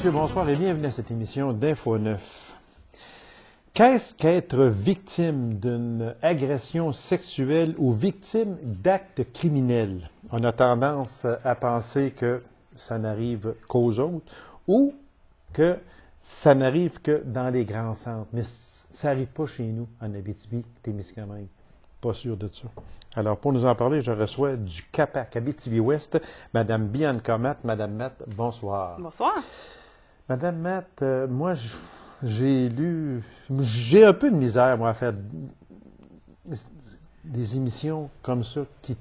messieurs, bonsoir et bienvenue à cette émission d'Info 9. Qu'est-ce qu'être victime d'une agression sexuelle ou victime d'actes criminels? On a tendance à penser que ça n'arrive qu'aux autres ou que ça n'arrive que dans les grands centres. Mais ça n'arrive pas chez nous, en Abitibi-Témiscamingue. Pas sûr de ça. Alors, pour nous en parler, je reçois du CAPAC, Abitibi-Ouest, Mme Bianca Matt. Madame Matt, bonsoir. Bonsoir. Madame Matt, moi, j'ai un peu de misère, moi, à faire des émissions comme ça qui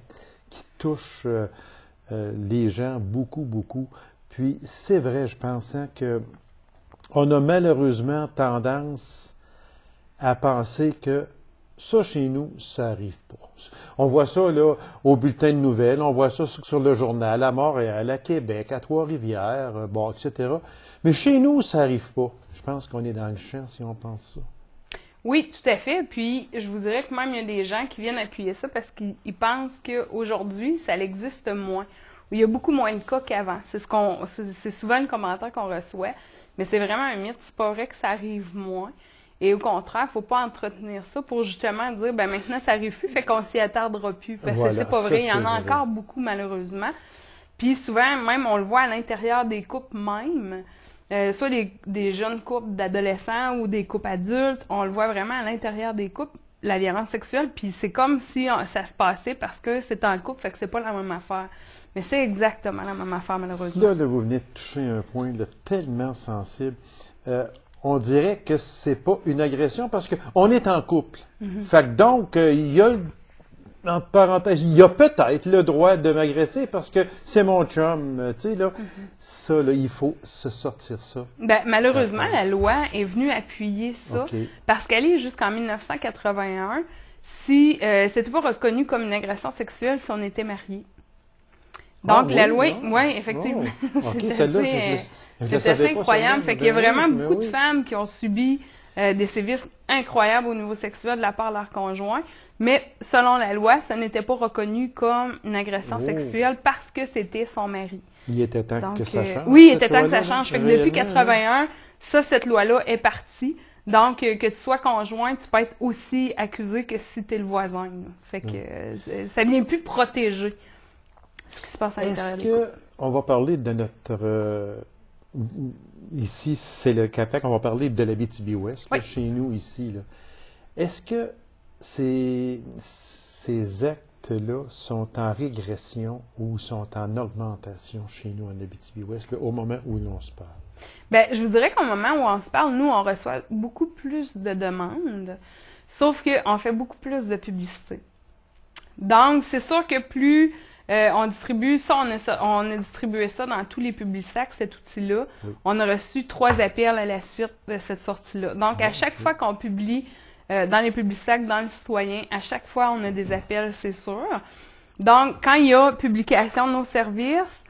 touchent les gens beaucoup, beaucoup. Puis, c'est vrai, je pense que on a malheureusement tendance à penser que ça, chez nous, ça n'arrive pas. On voit ça là, au bulletin de nouvelles, on voit ça sur le journal, à Montréal, à Québec, à Trois-Rivières, etc. Mais chez nous, ça n'arrive pas. Je pense qu'on est dans le champ si on pense ça. Oui, tout à fait. Puis, je vous dirais que même il y a des gens qui viennent appuyer ça parce qu'ils pensent qu'aujourd'hui, ça existe moins. Il y a beaucoup moins de cas qu'avant. C'est souvent le commentaire qu'on reçoit. Mais c'est vraiment un mythe. C'est pas vrai que ça arrive moins. Et au contraire, il ne faut pas entretenir ça pour justement dire, ben maintenant, ça n'arrive plus, fait qu'on s'y attardera plus. Parce que c'est pas vrai. Il y en a encore beaucoup, malheureusement. Puis souvent, même, on le voit à l'intérieur des couples même. Soit des jeunes couples d'adolescents ou des couples adultes, on le voit vraiment à l'intérieur des couples, la violence sexuelle, puis c'est comme si ça se passait parce que c'est en couple, fait que c'est pas la même affaire. Mais c'est exactement la même affaire, malheureusement. Là, vous venez de toucher un point là, tellement sensible. On dirait que c'est pas une agression parce qu'on est en couple. Fait que donc, il y a, entre parenthèses, il y a peut-être le droit de m'agresser parce que c'est mon chum, tu sais, là. Ça, là, il faut se sortir ça. Ben, malheureusement, la loi est venue appuyer ça parce qu'elle est jusqu'en 1981 si c'était pas reconnu comme une agression sexuelle si on était marié. Donc, la loi, oui, effectivement, c'est assez incroyable. Fait qu'il y a vraiment beaucoup de femmes qui ont subi des sévices incroyables au niveau sexuel de la part de leur conjoint, mais selon la loi, ça n'était pas reconnu comme une agression sexuelle parce que c'était son mari. Il était temps que ça change. Oui, il était temps que ça change. Fait que depuis 81, cette loi-là est partie. Donc, que tu sois conjoint, tu peux être aussi accusé que si tu es le voisin. Fait que ça vient plus protéger ce qui se passe à l'intérieur des couples. On va parler de notre... ici, c'est le CAPAC, on va parler de l'Abitibi-Ouest, chez nous, ici. Là. Est-ce que ces actes-là sont en régression ou sont en augmentation chez nous, en Abitibi-Ouest, au moment où l'on se parle? Bien, je vous dirais qu'au moment où on se parle, nous, on reçoit beaucoup plus de demandes, sauf qu'on fait beaucoup plus de publicité. Donc, c'est sûr que plus... on distribue ça, on a distribué ça dans tous les Publisacs, cet outil-là. Oui. On a reçu 3 appels à la suite de cette sortie-là. Donc, à chaque fois qu'on publie dans les Publisacs, dans le citoyen, à chaque fois, on a des appels, c'est sûr. Donc, quand il y a publication de nos services,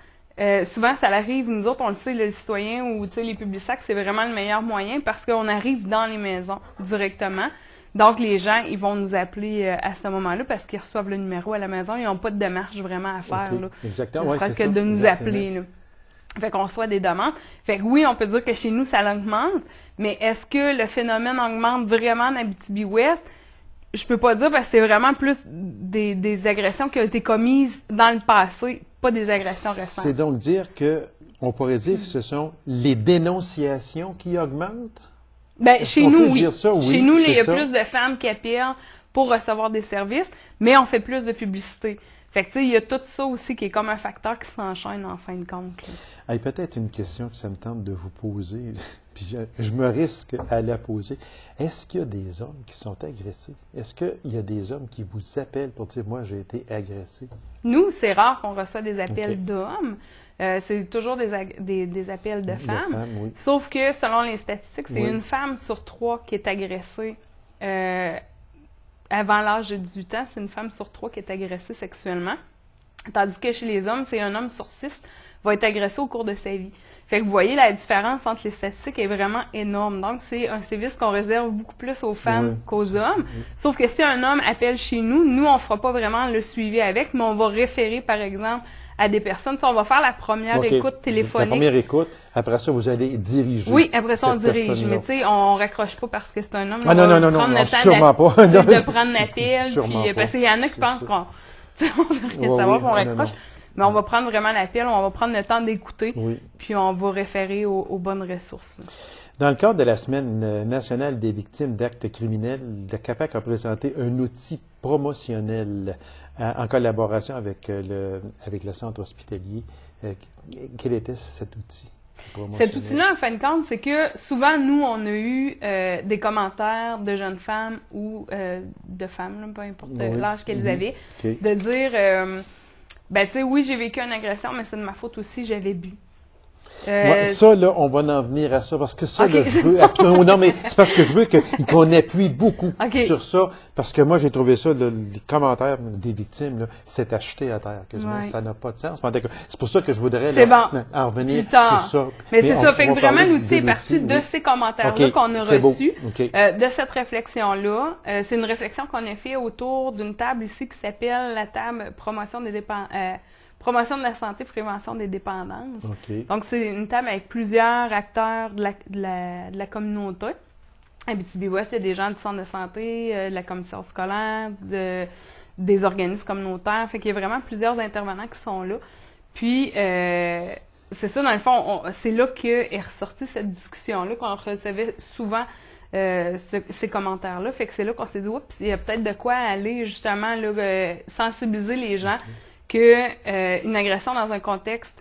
souvent, ça arrive, nous autres, on le sait, le citoyen ou les Publisacs, c'est vraiment le meilleur moyen parce qu'on arrive dans les maisons directement. Donc, les gens, ils vont nous appeler à ce moment-là parce qu'ils reçoivent le numéro à la maison. Ils n'ont pas de démarche vraiment à faire. Là. Exactement. Ne serait-ce que de nous appeler. Là. Fait qu'on reçoit des demandes. Fait que oui, on peut dire que chez nous, ça augmente. Mais est-ce que le phénomène augmente vraiment en Abitibi-Ouest? Je peux pas dire parce que c'est vraiment plus des agressions qui ont été commises dans le passé, pas des agressions récentes. C'est donc dire que, on pourrait dire que ce sont les dénonciations qui augmentent? Ben, chez nous, oui. Ça, oui. Chez nous, il y a plus de femmes qui appellent pour recevoir des services, mais on fait plus de publicité. Fait que, tu sais, il y a tout ça aussi qui est comme un facteur qui s'enchaîne en fin de compte. Hey, peut-être une question que ça me tente de vous poser, puis je me risque à la poser. Est-ce qu'il y a des hommes qui sont agressés? Est-ce qu'il y a des hommes qui vous appellent pour dire « Moi, j'ai été agressé ». Nous, c'est rare qu'on reçoit des appels d'hommes. C'est toujours des appels de femmes. Oui. Sauf que, selon les statistiques, c'est une femme sur 3 qui est agressée avant l'âge de 18 ans. C'est une femme sur 3 qui est agressée sexuellement. Tandis que chez les hommes, c'est un homme sur 6 va être agressé au cours de sa vie. Fait que vous voyez, la différence entre les statistiques est vraiment énorme. Donc, c'est un service qu'on réserve beaucoup plus aux femmes qu'aux hommes. Sauf que si un homme appelle chez nous, nous, on ne fera pas vraiment le suivi avec, mais on va référer, par exemple, à des personnes. On va faire la première OK. écoute téléphonique. La première écoute, après ça, vous allez diriger. Oui, après ça, on cette dirige. personne-là. Mais tu sais, on raccroche pas parce que c'est un homme. Ah non, On va non, non, prendre non, le temps sûrement pas. de prendre l'appel. Sûrement Puis, pas. parce qu'il y en a qui C'est pensent ça. qu'on on veut rien Ouais, savoir, oui. qu'on Ah, non, raccroche. non. Mais on va prendre vraiment l'appel, on va prendre le temps d'écouter, Oui. puis on va référer aux bonnes ressources. Dans le cadre de la Semaine nationale des victimes d'actes criminels, le CAPAC a présenté un outil promotionnel en collaboration avec le centre hospitalier. Quel était cet outil promotionnel? Cet outil-là, en fin de compte, c'est que souvent, nous, on a eu des commentaires de jeunes femmes ou de femmes, là, peu importe Oui. l'âge qu'elles Mhm. avaient, OK. de dire, ben, tu sais, oui, j'ai vécu une agression, mais c'est de ma faute aussi, j'avais bu. Ouais, ça, là, on va en venir à ça, parce que ça, OK, là, je veux... Non, mais c'est parce que je veux qu'on appuie beaucoup OK. sur ça, parce que moi, j'ai trouvé ça, là, les commentaires des victimes, là, c'est acheté à terre, quasiment. Ouais. Ça n'a pas de sens. C'est pour ça que je voudrais C'est là, bon. en revenir Plus tard. sur ça. Mais c'est ça, on fait que va vraiment, parler l'outil est de parti l'outil, de oui. ces commentaires-là OK, qu'on a c'est beau. reçus, OK. de cette réflexion-là. C'est une réflexion qu'on a fait autour d'une table ici qui s'appelle la table promotion promotion de la santé, prévention des dépendances. OK. Donc, c'est une table avec plusieurs acteurs de la communauté. À Abitibi-Ouest, il y a des gens du centre de santé, de la commission scolaire, des organismes communautaires. Fait qu'il y a vraiment plusieurs intervenants qui sont là. Puis, c'est ça, dans le fond, c'est là qu'est ressortie cette discussion-là, qu'on recevait souvent ces commentaires-là. Fait que c'est là qu'on s'est dit, oups, il y a peut-être de quoi aller, justement, là, sensibiliser les gens que une agression dans un contexte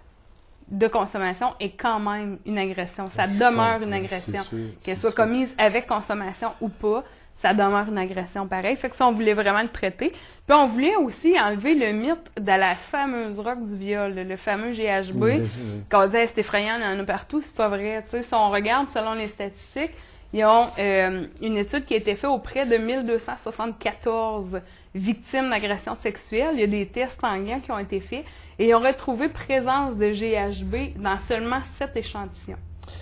de consommation est quand même une agression. Ça demeure une agression. Qu'elle soit commise avec consommation ou pas, ça demeure une agression pareil. Fait que ça, on voulait vraiment le traiter. Puis on voulait aussi enlever le mythe de la fameuse drogue du viol, le fameux GHB. Oui. Qu'on disait, c'est effrayant, il y en a partout, c'est pas vrai. Tu sais, si on regarde selon les statistiques, ils ont une étude qui a été faite auprès de 1274 victimes d'agressions sexuelles. Il y a des tests sanguins qui ont été faits et ils ont retrouvé présence de GHB dans seulement 7 échantillons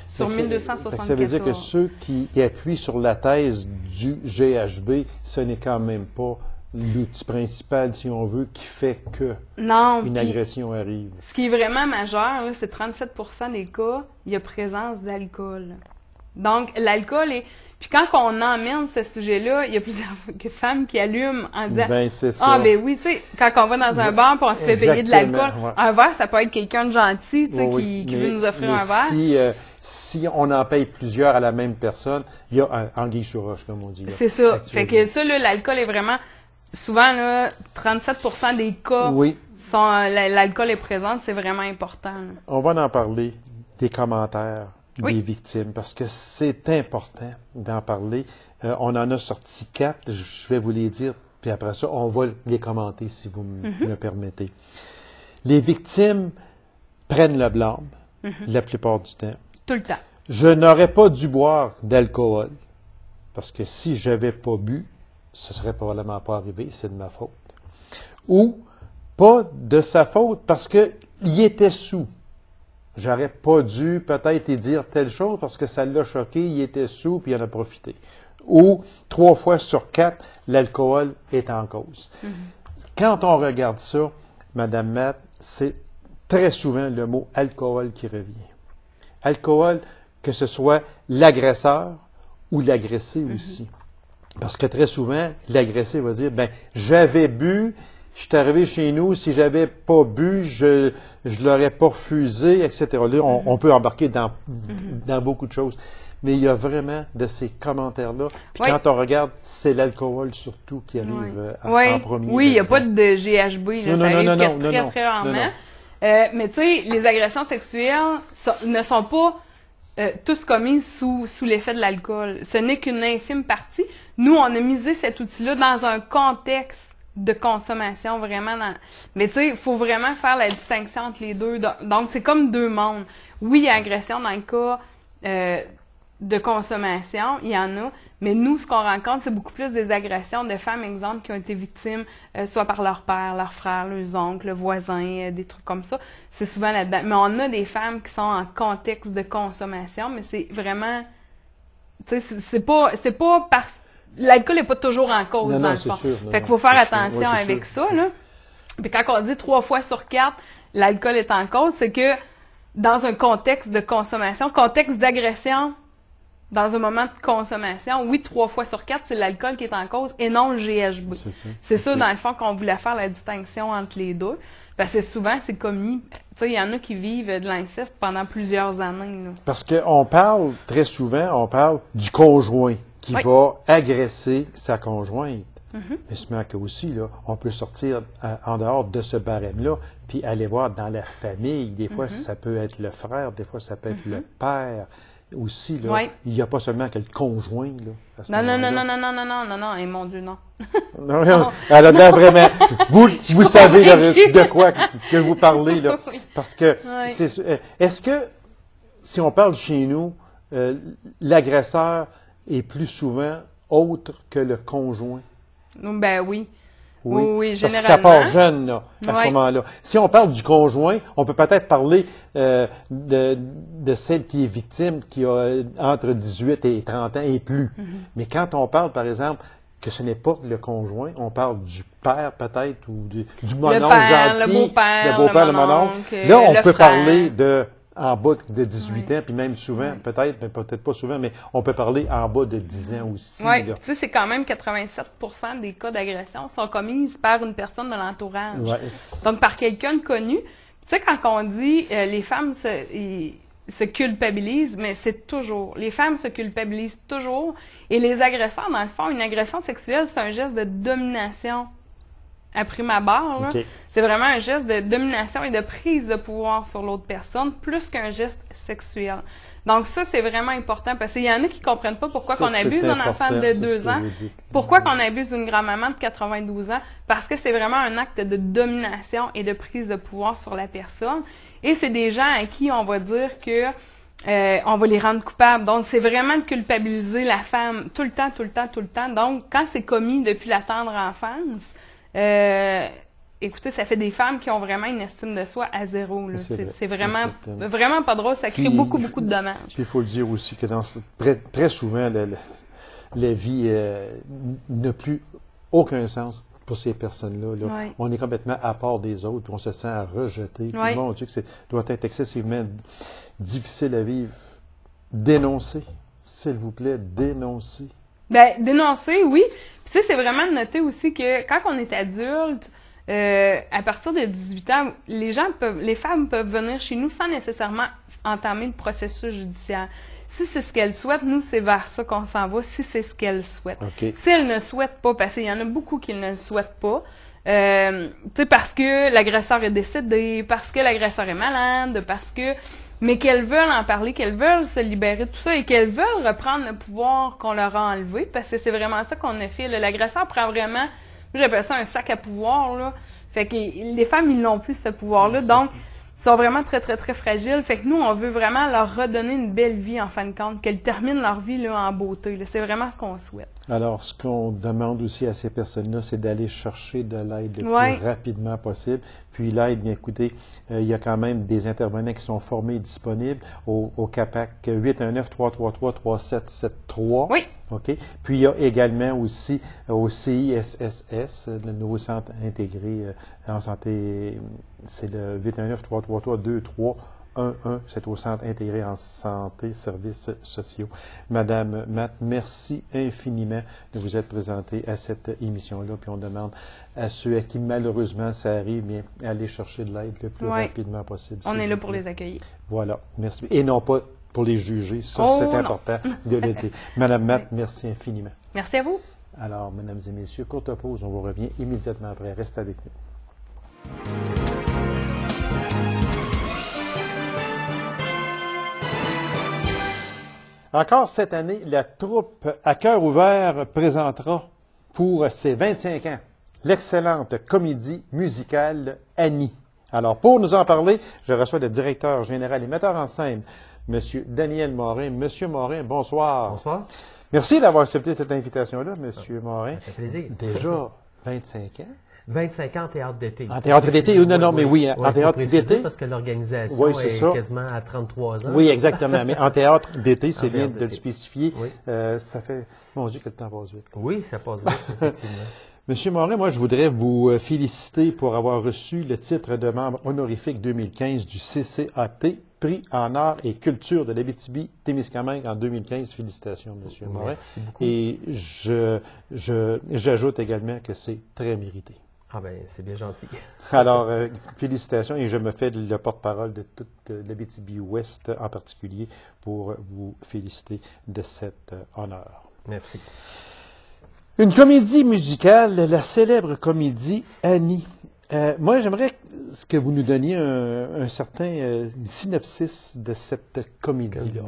sur 1274. Ça veut dire que ceux qui appuient sur la thèse du GHB, ce n'est quand même pas l'outil principal, si on veut, qui fait que une agression arrive. Ce qui est vraiment majeur, là, c'est 37% des cas, il y a présence d'alcool. Donc, l'alcool est... Puis quand on emmène ce sujet-là, il y a plusieurs femmes qui allument en disant Ben, c'est ça. Ah, ben oui, tu sais, quand on va dans un bar et on se fait payer de l'alcool, ouais. Un verre, ça peut être quelqu'un de gentil, tu sais, Oui, qui veut nous offrir un verre. Si on en paye plusieurs à la même personne, il y a un anguille sur roche, comme on dit. C'est ça. Fait que ça, là, l'alcool est vraiment... Souvent, là, 37% des cas, l'alcool est présent, c'est vraiment important. Là. On va en parler des commentaires des victimes, parce que c'est important d'en parler. On en a sorti 4, je vais vous les dire, puis après ça, on va les commenter, si vous me permettez. Les victimes prennent le blâme, la plupart du temps. Tout le temps. Je n'aurais pas dû boire d'alcool, parce que si j'avais pas bu, ce serait probablement pas arrivé, c'est de ma faute. Ou, pas de sa faute, parce qu'il était sous. J'aurais pas dû peut-être y dire telle chose parce que ça l'a choqué, il était sous puis il en a profité. Ou 3 fois sur 4, l'alcool est en cause. Quand on regarde ça, Madame Matt, c'est très souvent le mot alcool qui revient. Alcool, que ce soit l'agresseur ou l'agressé aussi. Parce que très souvent, l'agressé va dire, ben, j'avais bu, je suis arrivé chez nous, si j'avais pas bu, je l'aurais pas refusé, etc. Là, on peut embarquer dans beaucoup de choses. Mais il y a vraiment de ces commentaires-là. Puis quand on regarde, c'est l'alcool surtout qui arrive en premier. Oui, il n'y a pas de GHB. Là, ça arrive très rarement. Mais tu sais, les agressions sexuelles ne sont pas tous commises sous l'effet de l'alcool. Ce n'est qu'une infime partie. Nous, on a misé cet outil-là dans un contexte de consommation, vraiment. Mais tu sais, il faut vraiment faire la distinction entre les deux. Donc, c'est comme deux mondes. Oui, il y a agression dans le cas de consommation, il y en a, mais nous, ce qu'on rencontre, c'est beaucoup plus des agressions de femmes, exemple, qui ont été victimes, soit par leur père, leur frère, leurs oncles, le voisin, des trucs comme ça. C'est souvent là-dedans. Mais on a des femmes qui sont en contexte de consommation, mais c'est vraiment... Tu sais, c'est pas parce... L'alcool n'est pas toujours en cause, dans le fond. Fait qu'il faut faire attention avec ça, là. Puis quand on dit 3 fois sur 4, l'alcool est en cause, c'est que dans un contexte de consommation, contexte d'agression, dans un moment de consommation, oui, 3 fois sur 4, c'est l'alcool qui est en cause et non le GHB. C'est ça, dans le fond, qu'on voulait faire la distinction entre les deux. Parce que souvent, c'est commis. Tu sais, il y en a qui vivent de l'inceste pendant plusieurs années. Là. Parce qu'on parle, très souvent, on parle du conjoint qui va agresser sa conjointe. Mais ce que aussi, là, on peut sortir en dehors de ce barème-là, puis aller voir dans la famille. Des fois, ça peut être le frère, des fois, ça peut être le père. Aussi, là, il n'y a pas seulement que le conjoint, là. Non, et mon Dieu, non. Non, elle a l'air vraiment. Vous savez de quoi que vous parlez, là. Parce que, est-ce que, si on parle chez nous, l'agresseur est plus souvent autre que le conjoint? Ben oui. Oui, parce généralement. que ça part jeune, là, à ce moment-là. Si on parle du conjoint, on peut peut-être parler de celle qui est victime, qui a entre 18 et 30 ans et plus. Mais quand on parle, par exemple, que ce n'est pas le conjoint, on parle du père peut-être, ou du mononcle gentil, le beau-père, le mononcle. Là, on peut parler en bas de 18 ans, puis même souvent, peut-être pas souvent, mais on peut parler en bas de 10 ans aussi. Oui, tu sais, c'est quand même 87% des cas d'agression sont commis par une personne de l'entourage. Donc, par quelqu'un de connu. Tu sais, quand on dit les femmes se culpabilisent, mais c'est toujours. Les femmes se culpabilisent toujours. Et les agresseurs, dans le fond, une agression sexuelle, c'est un geste de domination. À prime abord, c'est vraiment un geste de domination et de prise de pouvoir sur l'autre personne, plus qu'un geste sexuel. Donc ça, c'est vraiment important, parce qu'il y en a qui ne comprennent pas pourquoi qu'on abuse d'un enfant de 2 ans, pourquoi qu'on abuse d'une grand-maman de 92 ans, parce que c'est vraiment un acte de domination et de prise de pouvoir sur la personne. Et c'est des gens à qui on va dire que on va les rendre coupables. Donc, c'est vraiment de culpabiliser la femme tout le temps. Donc, quand c'est commis depuis la tendre enfance, écoutez, ça fait des femmes qui ont vraiment une estime de soi à zéro. C'est vraiment pas drôle. Ça crée beaucoup de dommages. Puis il faut le dire aussi que très souvent, la vie n'a plus aucun sens pour ces personnes-là. On est complètement à part des autres, puis on se sent rejeté. Puis mon Dieu, que ça doit être excessivement difficile à vivre. Dénoncer, s'il vous plaît, dénoncer. Ben, dénoncer, oui. Puis, tu sais, c'est vraiment de noter aussi que quand on est adulte, à partir de 18 ans, les femmes peuvent venir chez nous sans nécessairement entamer le processus judiciaire. Si c'est ce qu'elles souhaitent, nous, c'est vers ça qu'on s'en va, si c'est ce qu'elles souhaitent. Si elles ne souhaitent pas, parce qu'il y en a beaucoup qui ne le souhaitent pas, tu sais, parce que l'agresseur est décédé, parce que l'agresseur est malade, mais qu'elles veulent en parler, qu'elles veulent se libérer de tout ça et qu'elles veulent reprendre le pouvoir qu'on leur a enlevé, parce que c'est vraiment ça qu'on a fait. L'agresseur prend vraiment, moi j'appelle ça un sac à pouvoir, là. Fait que les femmes, ils n'ont plus ce pouvoir-là, donc ils sont vraiment très fragiles. Fait que nous, on veut vraiment leur redonner une belle vie, en fin de compte, qu'elles terminent leur vie là, en beauté. C'est vraiment ce qu'on souhaite. Alors, ce qu'on demande aussi à ces personnes-là, c'est d'aller chercher de l'aide le plus rapidement possible. Puis l'aide, bien écoutez, il y a quand même des intervenants qui sont formés et disponibles au CAPAC 819-333-3773. Oui. OK. Puis il y a également aussi au CISSS, le nouveau centre intégré en santé, c'est le 819-333-2311, c'est au Centre intégré en santé, services sociaux. Madame Matt, merci infiniment de vous être présentée à cette émission-là. Puis on demande à ceux à qui malheureusement ça arrive, bien, aller chercher de l'aide le plus rapidement possible. On est là pour les accueillir. Voilà, merci. Et non pas pour les juger, ça c'est important de le dire. Madame Matt, merci infiniment. Merci à vous. Alors, mesdames et messieurs, courte pause, on vous revient immédiatement après. Restez avec nous. Encore cette année, la troupe À cœur ouvert présentera pour ses 25 ans l'excellente comédie musicale Annie. Alors, pour nous en parler, je reçois le directeur général et metteur en scène, M. Daniel Morin. Monsieur Morin, bonsoir. Bonsoir. Merci d'avoir accepté cette invitation-là, M. Morin. Ça fait plaisir. Déjà 25 ans. 25 ans en théâtre d'été. En théâtre d'été, non, mais oui, en théâtre d'été. Parce que l'organisation est quasiment à 33 ans. Oui, exactement. Mais en théâtre d'été, c'est bien de le spécifier. Ça fait, mon Dieu, que le temps passe vite. Oui, ça passe vite, effectivement. Monsieur Morin, moi, je voudrais vous féliciter pour avoir reçu le titre de membre honorifique 2015 du CCAT, Prix en art et culture de l'Abitibi-Témiscamingue en 2015. Félicitations, Monsieur Morin. Merci beaucoup. Et j'ajoute également que c'est très mérité. Ah ben, c'est bien gentil. Alors, félicitations, et je me fais le porte-parole de toute l'Abitibi-Ouest en particulier pour vous féliciter de cet honneur. Merci. Une comédie musicale, la célèbre comédie Annie. Moi, j'aimerais que vous nous donniez un certain synopsis de cette comédie-là.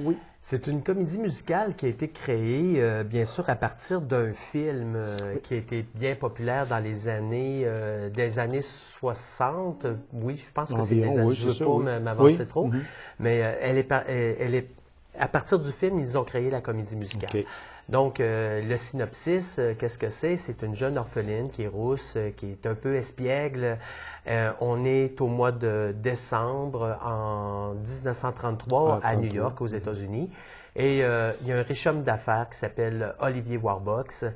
Oui. C'est une comédie musicale qui a été créée, bien sûr, à partir d'un film qui a été bien populaire dans les années, des années 60. Oui, je pense que c'est des années, je ne veux pas m'avancer trop. Mais elle est, à partir du film, ils ont créé la comédie musicale. Okay. Donc, le synopsis, qu'est-ce que c'est? C'est une jeune orpheline qui est rousse, qui est un peu espiègle. On est au mois de décembre en 1933 à New York, aux États-Unis. Et il y a un riche homme d'affaires qui s'appelle Olivier Warbox.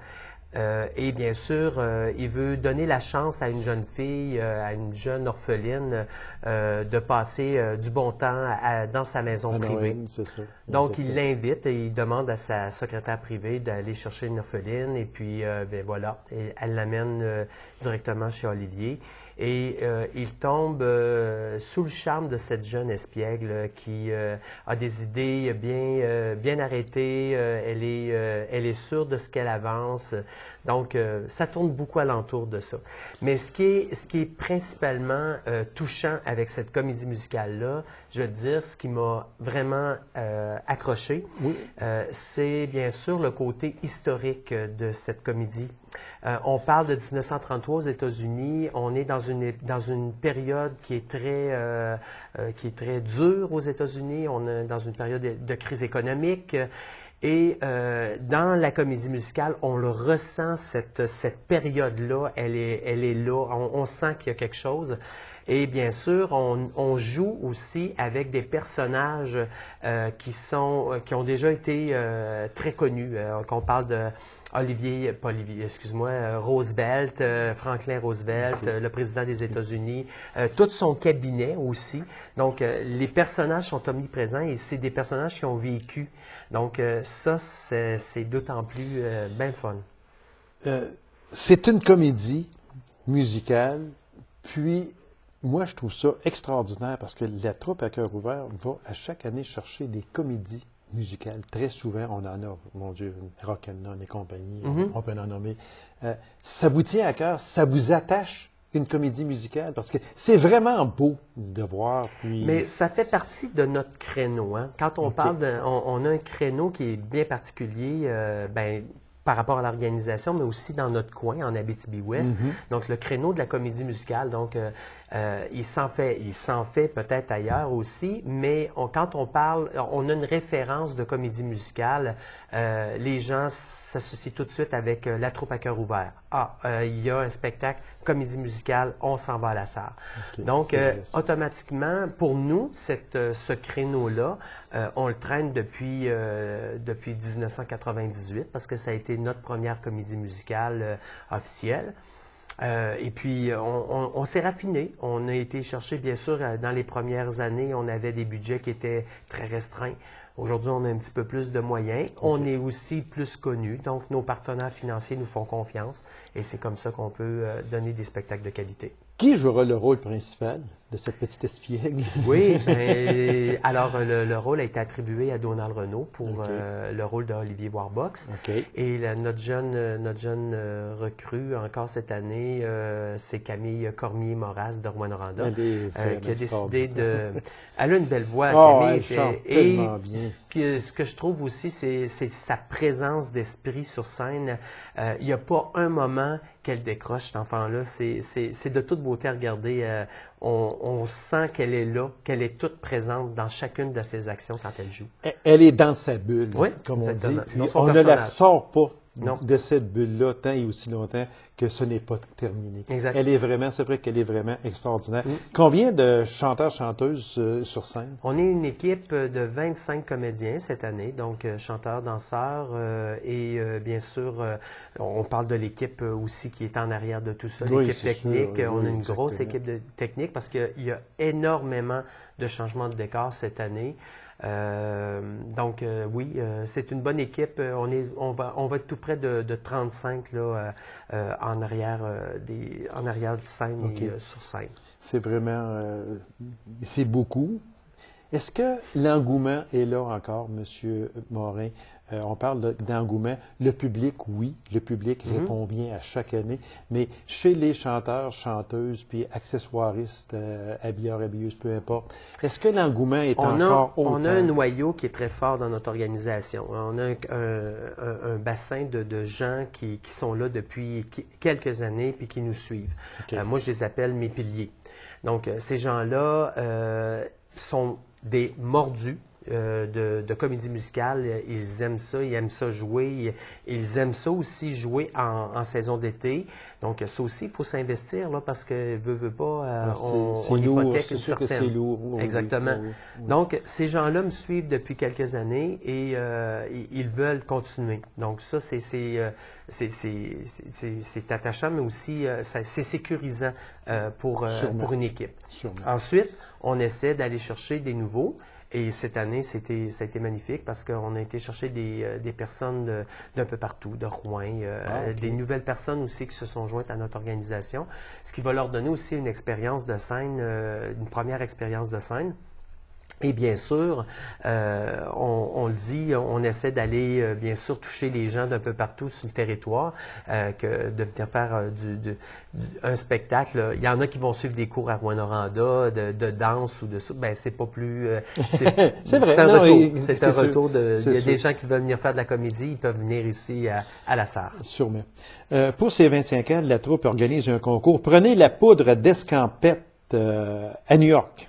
Et bien sûr, il veut donner la chance à une jeune fille, à une jeune orpheline, de passer du bon temps dans sa maison privée. C'est ça. Donc, il l'invite et il demande à sa secrétaire privée d'aller chercher une orpheline. Et puis, ben voilà, et elle l'amène directement chez Olivier. Et il tombe sous le charme de cette jeune espiègle qui a des idées bien arrêtées. Elle est sûre de ce qu'elle avance. Donc, ça tourne beaucoup alentour de ça. Mais ce qui est principalement touchant avec cette comédie musicale-là, je veux te dire, ce qui m'a vraiment accroché, c'est bien sûr le côté historique de cette comédie. On parle de 1933 aux États-Unis. On est dans une période qui est très dure aux États-Unis. On est dans une période de crise économique. Et dans la comédie musicale, on le ressent, cette période-là, elle est là. On sent qu'il y a quelque chose. Et bien sûr, on joue aussi avec des personnages qui ont déjà été très connus. Qu'on parle de Roosevelt, Franklin Roosevelt, le président des États-Unis, tout son cabinet aussi. Donc, les personnages sont omniprésents et c'est des personnages qui ont vécu. Donc, ça, c'est d'autant plus bien fun. C'est une comédie musicale, puis moi, je trouve ça extraordinaire parce que la troupe à cœur ouvert va à chaque année chercher des comédies musicales. Très souvent, on en a, mon Dieu, Rock'n'Roll et compagnie, on peut en nommer. Ça vous tient à cœur, ça vous attache une comédie musicale parce que c'est vraiment beau de voir. Puis... Mais ça fait partie de notre créneau. Hein? Quand on parle on a un créneau qui est bien particulier, par rapport à l'organisation, mais aussi dans notre coin, en Abitibi-Ouest. Donc, le créneau de la comédie musicale, donc, il s'en fait peut-être ailleurs aussi, mais quand on parle, on a une référence de comédie musicale, les gens s'associent tout de suite avec la troupe à cœur ouvert. Il y a un spectacle, comédie musicale, on s'en va à la salle. Donc, automatiquement, pour nous, ce créneau-là, on le traîne depuis 1998, parce que ça a été notre première comédie musicale officielle. Et puis, on s'est raffiné. On a été chercher, bien sûr, dans les premières années, on avait des budgets qui étaient très restreints. Aujourd'hui, on a un petit peu plus de moyens. On est aussi plus connus. Donc, nos partenaires financiers nous font confiance. Et c'est comme ça qu'on peut donner des spectacles de qualité. Qui jouera le rôle principal de cette petite espiègle? Oui, alors le rôle a été attribué à Donald Renaud pour le rôle d'Olivier Warbox. Et notre jeune recrue encore cette année, c'est Camille Cormier-Moras de Rouyn-Noranda, qui a décidé de... Elle a une belle voix, Camille. Elle chante tellement bien. Ce que je trouve aussi, c'est sa présence d'esprit sur scène. Il n'y a pas un moment qu'elle décroche, cet enfant-là. C'est de toute beauté à regarder. On sent qu'elle est là, qu'elle est toute présente dans chacune de ses actions quand elle joue. Elle est dans sa bulle, oui, comme on dit. Puis on ne la sort pas Non. de cette bulle-là tant et aussi longtemps que ce n'est pas terminé. Exact. C'est vrai qu'elle est vraiment extraordinaire. Combien de chanteurs-chanteuses sur scène? On est une équipe de 25 comédiens cette année, donc chanteurs, danseurs et bien sûr, on parle de l'équipe aussi qui est en arrière de tout ça, Oui, l'équipe c'est technique. sûr, On a oui, une grosse exactement. équipe technique parce qu'il y a énormément de changements de décor cette année. Donc oui, c'est une bonne équipe. On va être tout près de 35 là, en arrière de scène OK. et sur scène. C'est vraiment, c'est beaucoup. Est-ce que l'engouement est là encore, M. Morin? On parle d'engouement. Le public, oui, le public répond bien à chaque année, mais chez les chanteurs, chanteuses, puis accessoiristes, habilleurs, habilleuses, peu importe, est-ce que l'engouement est encore autant? On a un noyau qui est très fort dans notre organisation. On a un bassin de gens qui sont là depuis quelques années puis qui nous suivent. OK. Moi, je les appelle mes piliers. Donc, ces gens-là sont des mordus de comédie musicale. Ils aiment ça jouer. Ils aiment ça aussi jouer en saison d'été. Donc, ça aussi, il faut s'investir là parce que, veut pas, on lourd, hypothèque c'est une sûr que certaine... c'est lourd. Oui, Exactement. oui, oui. Donc, ces gens-là me suivent depuis quelques années et ils veulent continuer. Donc, ça, c'est attachant, mais aussi c'est sécurisant pour une équipe. Sûrement. Ensuite, on essaie d'aller chercher des nouveaux. Et cette année, ça a été magnifique parce qu'on a été chercher des personnes d'un peu partout, de Rouen, OK. des nouvelles personnes aussi qui se sont jointes à notre organisation, ce qui va leur donner aussi une expérience de scène, une première expérience de scène. Et bien sûr, on le dit, on essaie d'aller bien sûr toucher les gens d'un peu partout sur le territoire, que de venir faire un spectacle. Il y en a qui vont suivre des cours à Rouyn-Noranda de danse ou de ça. Ben c'est pas plus. C'est vrai. C'est un Non, retour. et- C'est c'est un sûr. retour de. C'est Il y a des sûr. gens qui veulent venir faire de la comédie, ils peuvent venir ici à la Sarre. Sûrement. Pour ces 25 ans, la troupe organise un concours. Prenez la poudre d'escampette à New York.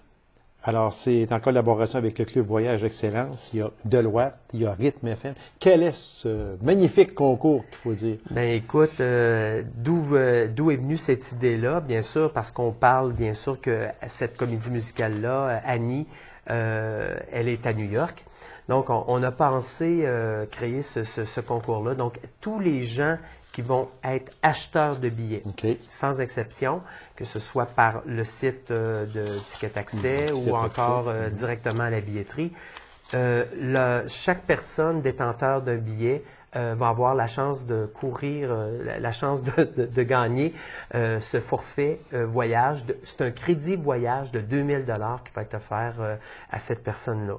Alors, c'est en collaboration avec le Club Voyage Excellence. Il y a Deloitte, il y a Rythme FM. Quel est ce magnifique concours qu'il faut dire? Ben écoute, d'où est venue cette idée-là? Bien sûr, parce qu'on parle, bien sûr, que cette comédie musicale-là, Annie, elle est à New York. Donc, on a pensé créer ce concours-là. Donc, tous les gens qui vont être acheteurs de billets, OK. sans exception, que ce soit par le site de Ticket Accès Ticket ou Accès. encore directement à la billetterie. Chaque personne détenteur d'un billet va avoir la chance de courir, la chance de gagner ce forfait voyage. C'est un crédit voyage de 2000 $ qui va être offert à cette personne-là.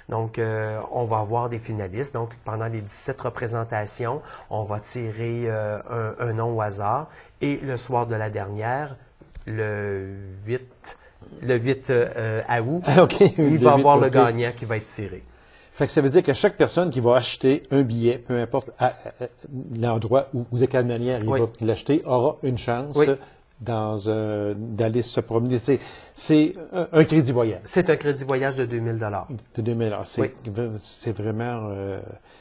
Donc, on va avoir des finalistes. Donc, pendant les 17 représentations, on va tirer un nom au hasard. Et le soir de la dernière, le 8 août, OK. il va y avoir le OK. gagnant qui va être tiré. Fait que ça veut dire que chaque personne qui va acheter un billet, peu importe l'endroit ou de quelle manière il Oui. va l'acheter, aura une chance Oui. d'aller se promener. C'est un crédit voyage C'est un crédit voyage de 2000 $ de 2000 $. Oui.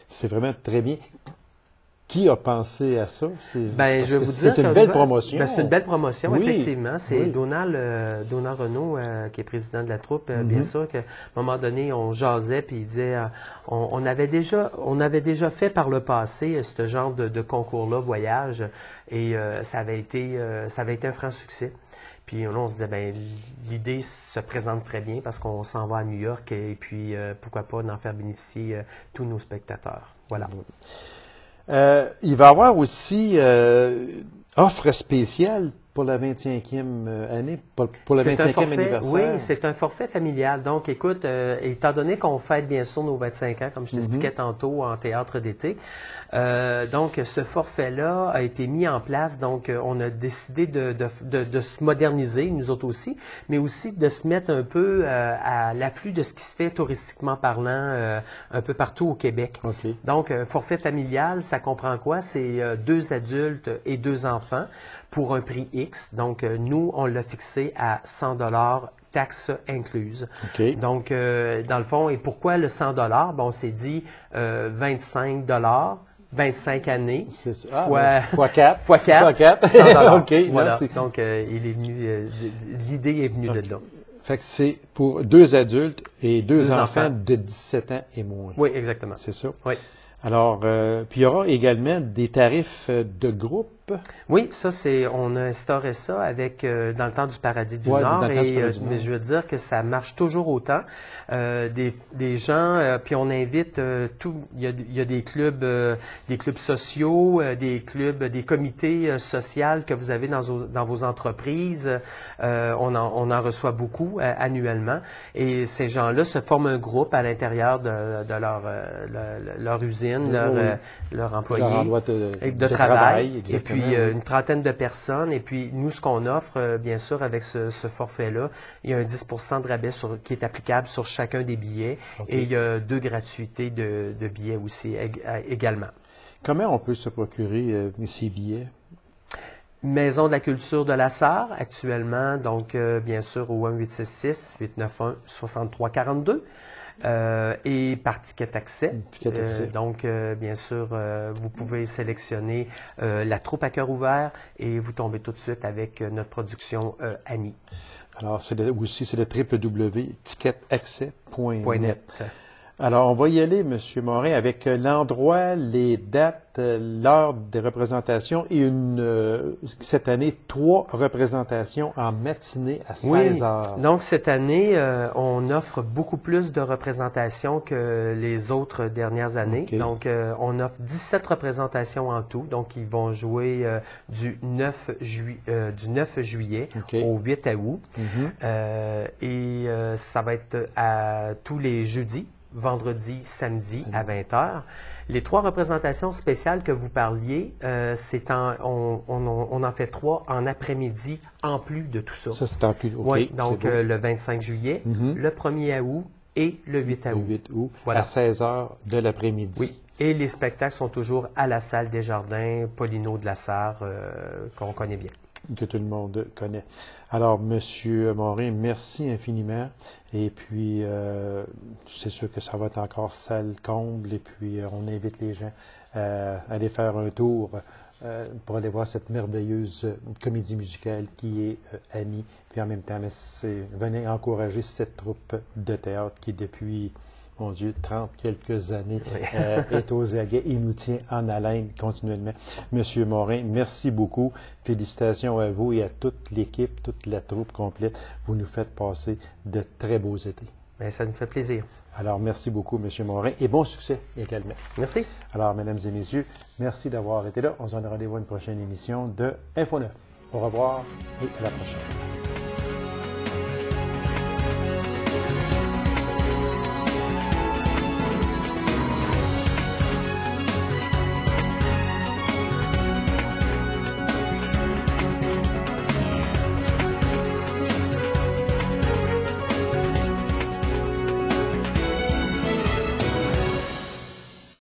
C'est vraiment très bien. Qui a pensé à ça? Ben, parce je vais que vous dire c'est une que- belle promotion. Ben, c'est une belle promotion, Oui, effectivement. C'est oui. Donald Renaud, qui est président de la troupe, bien sûr, qu'à un moment donné, on jasait, puis il disait, on avait déjà fait par le passé ce genre de concours-là, voyage, et ça avait été un franc succès. Puis là, on se disait, ben l'idée se présente très bien parce qu'on s'en va à New York et puis pourquoi pas d'en faire bénéficier tous nos spectateurs. Voilà. Il va y avoir aussi offre spéciale pour la 25e année, pour le C'est un 25e forfait, anniversaire. oui, c'est un forfait familial. Donc, écoute, étant donné qu'on fête bien sûr nos 25 ans, comme je t'expliquais tantôt, en théâtre d'été, donc ce forfait-là a été mis en place. Donc, on a décidé de se moderniser, nous autres aussi, mais aussi de se mettre un peu à l'afflux de ce qui se fait touristiquement parlant un peu partout au Québec. OK. Donc, forfait familial, ça comprend quoi? C'est 2 adultes et 2 enfants pour un prix X. Donc, nous, on l'a fixé à 100 $, taxes incluses. OK. Donc, dans le fond, et pourquoi le 100 $? Bon, on s'est dit 25 $ 25 années. C'est ça. Ah, Fois- fois 4. fois 4. Fois 4. 100 $. OK. Voilà. Merci. Donc, il est venu, l'idée est venue de là. Fait que c'est pour 2 adultes et 2 Deux enfants enfants. de 17 ans et moins. Oui, exactement. C'est ça? Oui. Alors, puis il y aura également des tarifs de groupe. Oui, ça, on a instauré ça avec, dans le temps du Paradis du Ouais, Nord, dans le temps du Paradis du mais Nord. je veux dire que ça marche toujours autant. Des gens, puis on invite il y a des clubs sociaux, des clubs, des comités sociaux que vous avez dans vos entreprises. On en reçoit beaucoup annuellement. Et ces gens-là se forment un groupe à l'intérieur de leur usine, leur employé. Leur endroit De travail, et exactement, puis oui. une trentaine de personnes. Et puis nous, ce qu'on offre, bien sûr, avec ce forfait-là, il y a un 10 de rabais qui est applicable sur chacun des billets. OK. Et il y a 2 gratuités de billets aussi également. Comment on peut se procurer ces billets? Maison de la culture de la Sarre, actuellement, donc bien sûr au 1-866-891-6342. Et par ticket accès. Ticket accès. Donc, bien sûr, vous pouvez sélectionner la troupe à cœur ouvert et vous tombez tout de suite avec notre production Annie. Alors, c'est le www.ticketaccès.net. .net. Alors, on va y aller, M. Morin, avec l'endroit, les dates, l'heure des représentations et cette année, 3 représentations en matinée à 16 heures. Donc cette année, on offre beaucoup plus de représentations que les autres dernières années. OK. Donc on offre 17 représentations en tout. Donc ils vont jouer du 9 juillet OK. au 8 août. Mhm. Ça va être à tous les jeudis, vendredi, samedi à 20 h. Les 3 représentations spéciales que vous parliez, on en fait 3 en après-midi en plus de tout ça. Ça, c'est en plus. OK. Oui, donc c'est beau. le 25 juillet, Mhm. le 1er août et le 8 Le août. 8 août Voilà. à 16 heures de l'après-midi. Oui. Et les spectacles sont toujours à la salle des Jardins, Paulino de la Sarre, qu'on connaît bien. Que tout le monde connaît. Alors, Monsieur Morin, merci infiniment. Et puis, c'est sûr que ça va être encore salle comble. Et puis, on invite les gens à aller faire un tour pour aller voir cette merveilleuse comédie musicale qui est Annie. Puis en même temps, venez encourager cette troupe de théâtre qui, depuis, mon Dieu, 30 quelques années, est aux aguets et nous tient en haleine continuellement. Monsieur Morin, merci beaucoup. Félicitations à vous et à toute l'équipe, toute la troupe complète. Vous nous faites passer de très beaux étés. Bien, ça nous fait plaisir. Alors, merci beaucoup, Monsieur Morin, et bon succès également. Merci. Alors, mesdames et messieurs, merci d'avoir été là. On se donne rendez-vous à une prochaine émission de Info 9. Au revoir et à la prochaine.